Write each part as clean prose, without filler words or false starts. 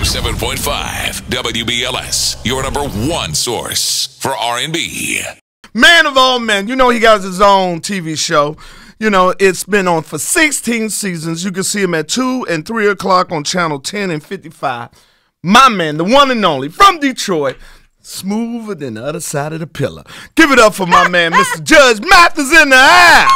107.5 WBLS, your number one source for R&B. Man of all men, you know he got his own TV show. You know, it's been on for 16 seasons. You can see him at 2 and 3 o'clock on Channel 10 and 55. My man, the one and only, from Detroit, smoother than the other side of the pillar. Give it up for my man, Mr. Judge Mathis in the house.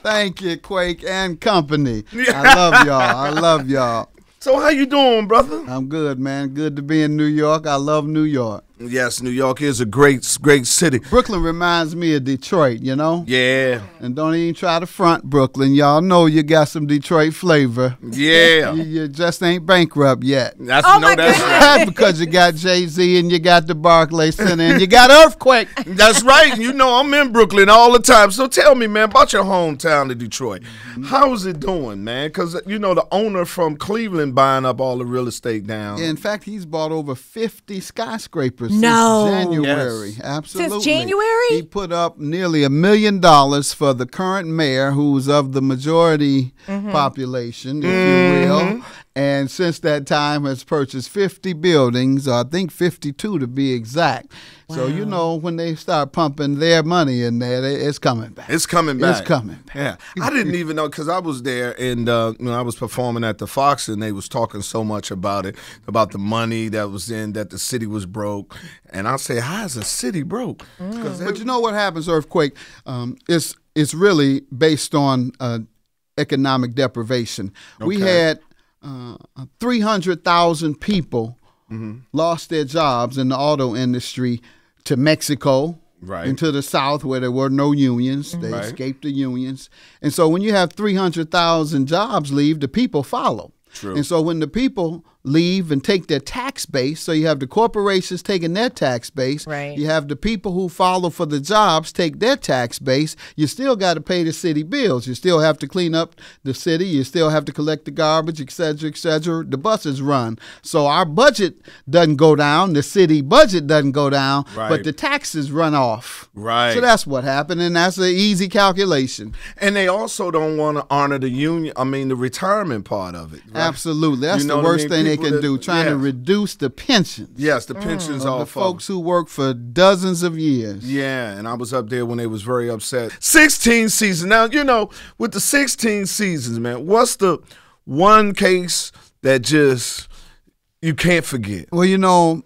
Thank you, Quake and company. I love y'all. I love y'all. So how you doing, brother? I'm good, man. Good to be in New York. I love New York. Yes, New York is a great city. Brooklyn reminds me of Detroit, you know? Yeah. And don't even try to front Brooklyn. Y'all know you got some Detroit flavor. Yeah. You just ain't bankrupt yet. That's right. Because you got Jay-Z and you got the Barclays Center and you got Earthquake. That's right. You know I'm in Brooklyn all the time. So tell me, man, about your hometown of Detroit. How is it doing, man? Because, you know, the owner from Cleveland buying up all the real estate down. Yeah, in fact, he's bought over 50 skyscrapers. Since January. Yes. Absolutely. Since January? He put up nearly $1 million for the current mayor, who's of the majority population, if you will. And since that time has purchased 50 buildings, I think 52 to be exact. Wow. So, you know, when they start pumping their money in there, it's coming back. It's coming back. It's coming back. Yeah. I didn't even know, because I was there and you know, I was performing at the Fox and they was talking so much about it, about the money that was in, that the city was broke. And I say, how is a city broke? But you know what happens, Earthquake? It's really based on economic deprivation. Okay. We had 300,000 people lost their jobs in the auto industry to Mexico, and to the South where there were no unions. They escaped the unions. And so when you have 300,000 jobs leave, the people follow. True. And so when the people leave and take their tax base, so you have the corporations taking their tax base, you have the people who follow for the jobs take their tax base, you still got to pay the city bills. You still have to clean up the city. You still have to collect the garbage, et cetera, et cetera. The buses run. So our budget doesn't go down. The city budget doesn't go down, but the taxes run off. Right. So that's what happened, and that's an easy calculation. And they also don't want to honor the union, the retirement part of it. Right? Absolutely. That's the worst thing they can do, trying to reduce the pensions. Yes, the pensions of the folks who work for dozens of years. Yeah, and I was up there when they was very upset. 16 seasons. Now, you know, with the 16 seasons, man, what's the one case that just you can't forget? Well, you know,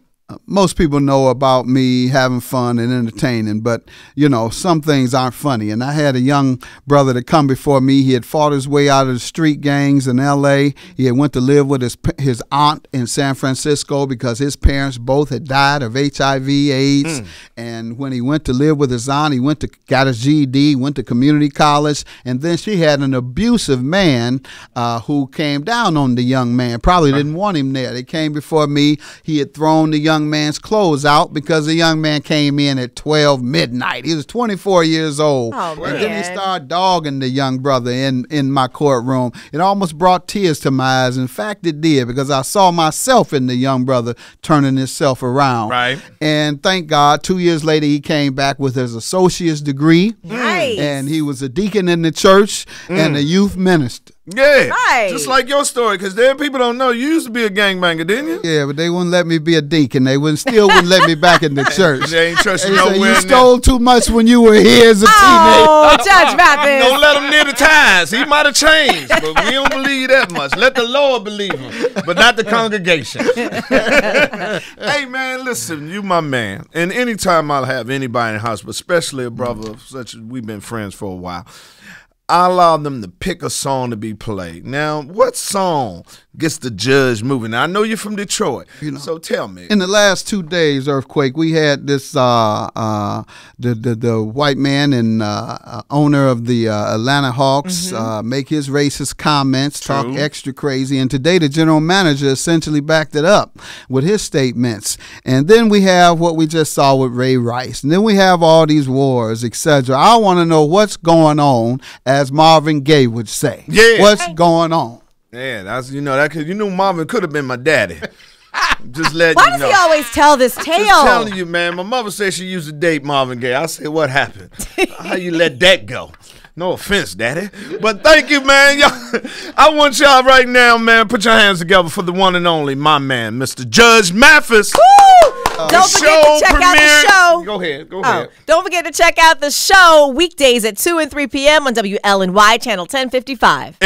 most people know about me having fun and entertaining, but, you know, some things aren't funny. And I had a young brother that come before me. He had fought his way out of the street gangs in L.A. He had went to live with his aunt in San Francisco because his parents both had died of HIV, AIDS. And when he went to live with his aunt, he got his GED, went to community college, and then she had an abusive man who came down on the young man. Probably didn't want him there. They came before me. He had thrown the young man's clothes out because the young man came in at 12 midnight. He was 24 years old. And then he started dogging the young brother in my courtroom. It almost brought tears to my eyes. In fact, it did, because I saw myself in the young brother turning himself around. Right. And thank God, 2 years later, he came back with his associate's degree. Nice. And he was a deacon in the church and a youth minister. Yeah, right. Just like your story, because there people don't know you used to be a gangbanger, didn't you? Yeah, but they wouldn't let me be a deacon. They still wouldn't let me back in the church. They ain't trusting They nowhere. said, you stole too much when you were here as a teenager. Oh, Judge Mathis. Don't let him near the times. He might have changed, but we don't believe that much. Let the Lord believe him, but not the congregation. Hey, man, listen, you my man. And anytime I'll have anybody in the house, but especially a brother such as we've been friends for a while, I allow them to pick a song to be played. Now, what song gets the judge moving? Now, I know you're from Detroit, so tell me. In the last 2 days, Earthquake, we had this the white man and owner of the Atlanta Hawks make his racist comments, talk extra crazy, and today the general manager essentially backed it up with his statements. And then we have what we just saw with Ray Rice, and then we have all these wars, etc. I want to know what's going on, as Marvin Gaye would say. Yeah. What's going on? Yeah, that's that, because Marvin could have been my daddy. Just letting Why you know. does he always tell this tale? Just telling you, man. My mother said she used to date Marvin Gaye. I said, what happened? How you let that go? No offense, Daddy. But thank you, man. I want y'all right now, man, put your hands together for the one and only, my man, Mr. Judge Mathis. Don't forget to check out the show. Go ahead. Don't forget to check out the show weekdays at 2 and 3 p.m. on WLNY Channel 1055.